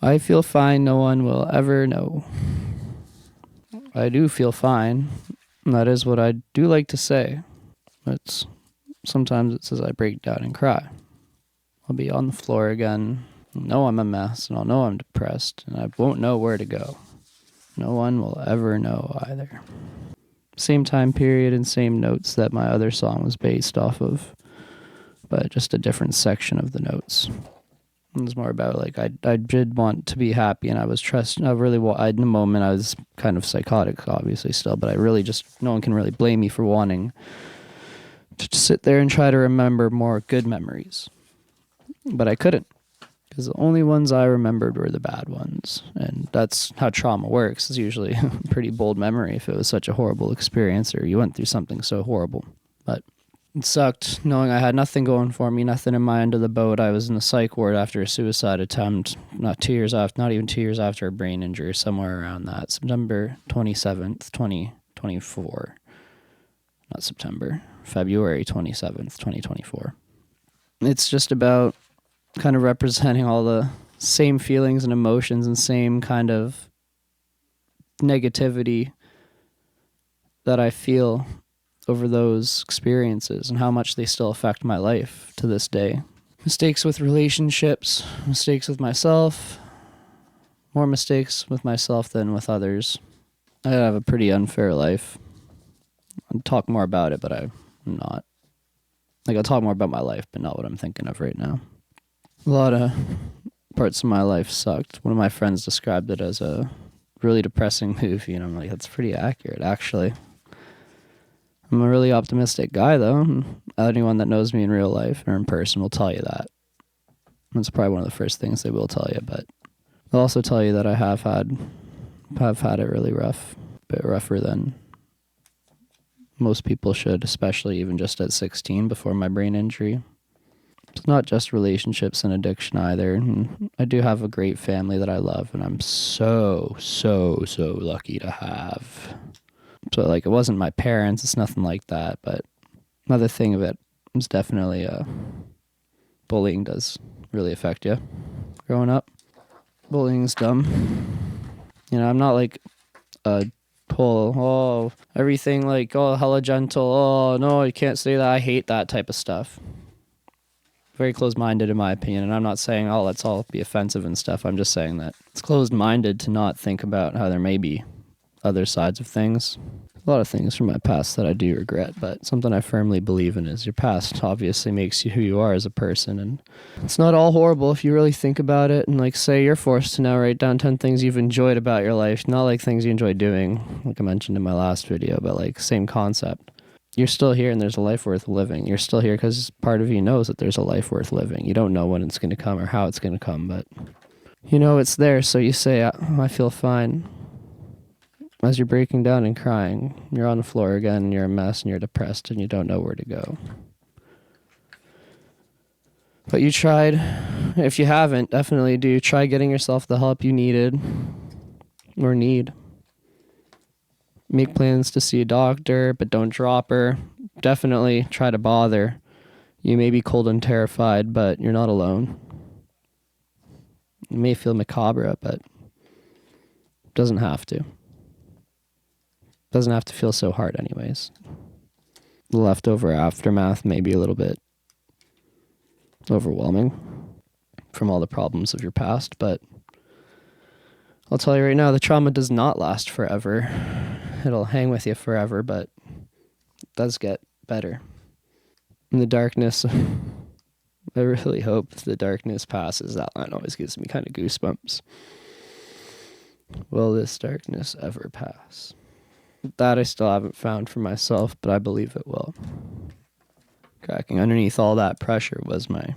I feel fine, no one will ever know. I do feel fine. That is what I do like to say. Sometimes it's as I break down and cry. I'll be on the floor again. I'll know I'm a mess, and I'll know I'm depressed, and I won't know where to go. No one will ever know either. Same time period and same notes that my other song was based off of, but just a different section of the notes. It was more about like I did want to be happy, and I was trusting. In the moment I was kind of psychotic, obviously still, but I really just no one can really blame me for wanting to sit there and try to remember more good memories, but I couldn't because the only ones I remembered were the bad ones, and that's how trauma works. It's usually a pretty bold memory if it was such a horrible experience or you went through something so horrible, but. It sucked knowing I had nothing going for me, nothing in my end of the boat. I was in the psych ward after a suicide attempt, not even 2 years after a brain injury, somewhere around that. September 27th, 2024. Not September, February 27th, 2024. It's just about kind of representing all the same feelings and emotions and same kind of negativity that I feel over those experiences and how much they still affect my life to this day. Mistakes with relationships, mistakes with myself, more mistakes with myself than with others. I have a pretty unfair life. I'll talk more about it, but I'm not. I'll talk more about my life, but not what I'm thinking of right now. A lot of parts of my life sucked. One of my friends described it as a really depressing movie, and I'm like, that's pretty accurate, actually. I'm a really optimistic guy, though. Anyone that knows me in real life or in person will tell you that. That's probably one of the first things they will tell you, but they'll also tell you that I have had it really rough, a bit rougher than most people should, especially even just at 16 before my brain injury. It's not just relationships and addiction either. I do have a great family that I love, and I'm so lucky to have. So, it wasn't my parents, it's nothing like that, but another thing of it is definitely bullying does really affect you growing up. Bullying's dumb. I'm not like a whole, everything hella gentle, no, you can't say that, I hate that type of stuff. Very closed-minded in my opinion, and I'm not saying, let's all be offensive and stuff, I'm just saying that it's closed-minded to not think about how there may be other sides of things. A lot of things from my past that I do regret, but something I firmly believe in is your past obviously makes you who you are as a person, and it's not all horrible if you really think about it, and say you're forced to now write down 10 things you've enjoyed about your life, not things you enjoy doing, like I mentioned in my last video, but same concept. You're still here and there's a life worth living. You're still here because part of you knows that there's a life worth living. You don't know when it's going to come or how it's going to come, but you know it's there, so you say, I feel fine. As you're breaking down and crying, you're on the floor again, and you're a mess, and you're depressed, and you don't know where to go. But you tried. If you haven't, definitely do. Try getting yourself the help you needed or need. Make plans to see a doctor, but don't drop her. Definitely try to bother. You may be cold and terrified, but you're not alone. You may feel macabre, but it doesn't have to. Doesn't have to feel so hard anyways. The leftover aftermath may be a little bit overwhelming from all the problems of your past, but I'll tell you right now, the trauma does not last forever. It'll hang with you forever, but it does get better. In the darkness, I really hope the darkness passes. That line always gives me kind of goosebumps. Will this darkness ever pass? That I still haven't found for myself, but I believe it will. Cracking underneath all that pressure was my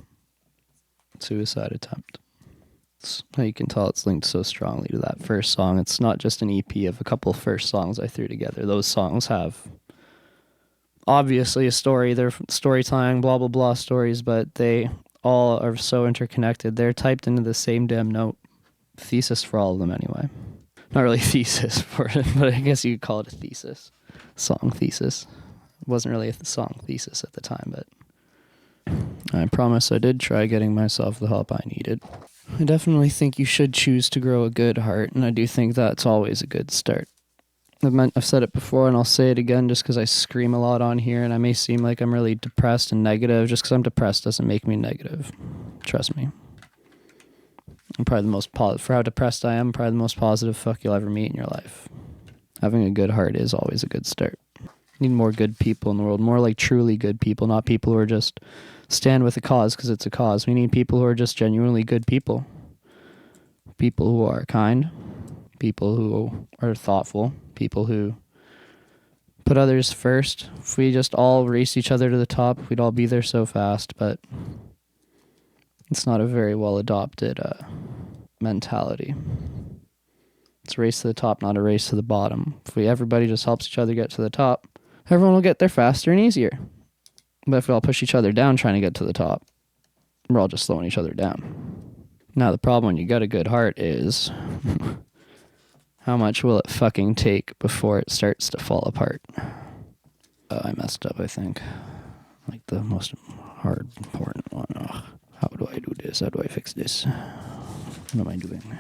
suicide attempt. You can tell it's linked so strongly to that first song. It's not just an EP of a couple first songs I threw together. Those songs have obviously a story. They're storytelling, blah, blah, blah stories, but they all are so interconnected. They're typed into the same damn note. Thesis for all of them anyway. Not really thesis for it, but I guess you could call it a thesis. Song thesis. It wasn't really a song thesis at the time, but I promise I did try getting myself the help I needed. I definitely think you should choose to grow a good heart, and I do think that's always a good start. I've said it before, and I'll say it again just because I scream a lot on here, and I may seem like I'm really depressed and negative. Just because I'm depressed doesn't make me negative. Trust me. I'm probably the most positive. For how depressed I am, probably the most positive fuck you'll ever meet in your life. Having a good heart is always a good start. Need more good people in the world, more like truly good people, not people who are just stand with a cause because it's a cause. We need people who are just genuinely good people. People who are kind, people who are thoughtful, people who put others first. If we just all race each other to the top, we'd all be there so fast, but it's not a very well adopted mentality. It's a race to the top, not a race to the bottom. If everybody just helps each other get to the top, everyone will get there faster and easier. But if we all push each other down trying to get to the top, we're all just slowing each other down. Now the problem when you got a good heart is how much will it fucking take before it starts to fall apart? I messed up, I think. Like the most hard, important one. Ugh. How do I do this? How do I fix this? What am I doing?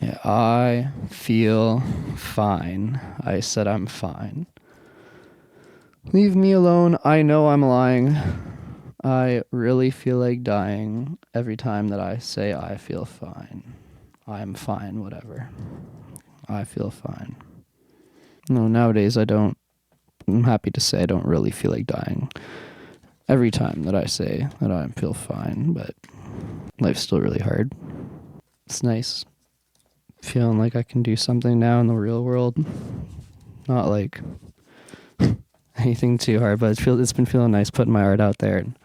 Yeah, I feel fine. I said I'm fine. Leave me alone. I know I'm lying. I really feel like dying every time that I say I feel fine. I'm fine, whatever. I feel fine. No, nowadays I don't. I'm happy to say I don't really feel like dying every time that I say that I feel fine, but life's still really hard. It's nice feeling like I can do something now in the real world. Not like anything too hard, but it's been feeling nice putting my art out there and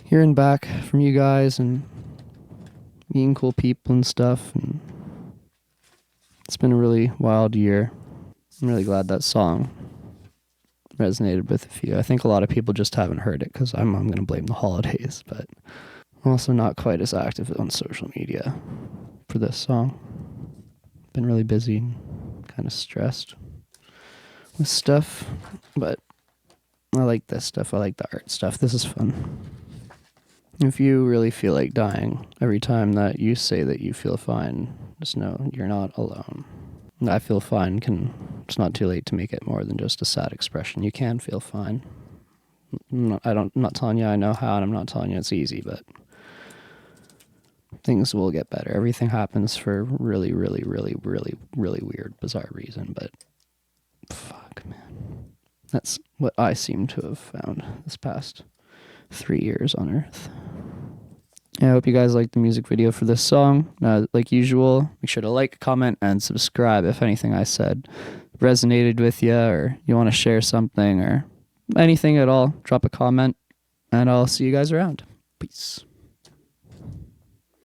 hearing back from you guys and meeting cool people and stuff. And it's been a really wild year. I'm really glad that song resonated with a few. I think a lot of people just haven't heard it because I'm going to blame the holidays, but I'm also not quite as active on social media for this song. Been really busy and kind of stressed with stuff, but I like this stuff. I like the art stuff. This is fun. If you really feel like dying every time that you say that you feel fine, just know you're not alone. I feel fine it's not too late to make it more than just a sad expression. You can feel fine. I'm not telling you I know how, and I'm not telling you it's easy, but things will get better. Everything happens for really, really, really, really, really weird, bizarre reason, but fuck, man. That's what I seem to have found this past 3 years on Earth. I hope you guys liked the music video for this song. Like usual, make sure to like, comment, and subscribe if anything I said resonated with you or you want to share something or anything at all. Drop a comment, and I'll see you guys around. Peace.